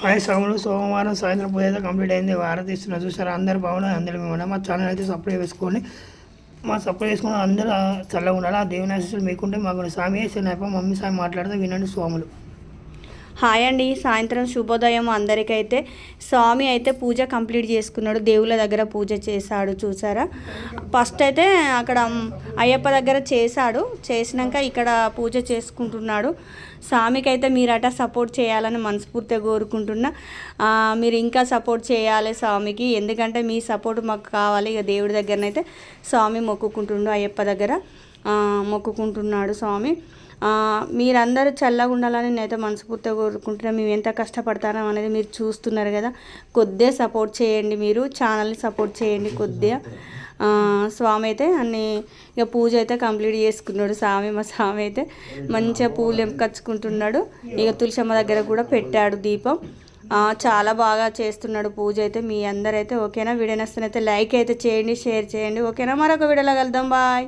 Hi Somulu సోమవారం సాయంత్రం పూజ అయితే కంప్లీట్ అయింది. వారతి ఇస్తున్నా చూసారా, అందరు బాగున్నారు, అందరికీ కూడా మా ఛానల్ అయితే సబ్స్క్రైబ్ చేసుకోండి. మా సబ్స్క్రైబ్ చేసుకుని అందరూ చల్లగా ఉండాలి. ఆ దేవుని ఆశీస్సులు మీకుంటే మాకు స్వామి చిన్నప్ప మమ్మీ స్వామి మాట్లాడితే వినండి సోములు. హాయ్ అండి, సాయంత్రం శుభోదయం అందరికైతే. స్వామి అయితే పూజ కంప్లీట్ చేసుకున్నాడు, దేవుళ్ళ దగ్గర పూజ చేశాడు చూసారా. ఫస్ట్ అయితే అక్కడ అయ్యప్ప దగ్గర చేశాడు, చేసినాక ఇక్కడ పూజ చేసుకుంటున్నాడు. స్వామికి అయితే మీరట సపోర్ట్ చేయాలని మనస్ఫూర్తిగా కోరుకుంటున్నా. మీరు ఇంకా సపోర్ట్ చేయాలి స్వామికి, ఎందుకంటే మీ సపోర్ట్ మాకు కావాలి. ఇక దేవుడి దగ్గరనైతే స్వామి మొక్కుకుంటుండు, అయ్యప్ప దగ్గర మొక్కుకుంటున్నాడు స్వామి. మీరందరూ చల్లగా ఉండాలని నేనైతే మనస్ఫూర్తిగా కోరుకుంటున్నాను. మేము ఎంత కష్టపడతానో అనేది మీరు చూస్తున్నారు కదా. కొద్దిగా సపోర్ట్ చేయండి, మీరు ఛానల్ని సపోర్ట్ చేయండి కొద్దిగా. స్వామి అయితే అన్ని ఇక పూజ అయితే కంప్లీట్ చేసుకున్నాడు స్వామి. మా స్వామి అయితే మంచిగా పూలు ఎంపుకొచ్చుకుంటున్నాడు. ఇక తులసమ్మ దగ్గర కూడా పెట్టాడు దీపం. చాలా బాగా చేస్తున్నాడు పూజ అయితే. మీ అందరైతే ఓకేనా? వీడియో నచ్చినైతే లైక్ అయితే చేయండి, షేర్ చేయండి. ఓకేనా? మరొక వీడియోలో కలుద్దాం. బాయ్.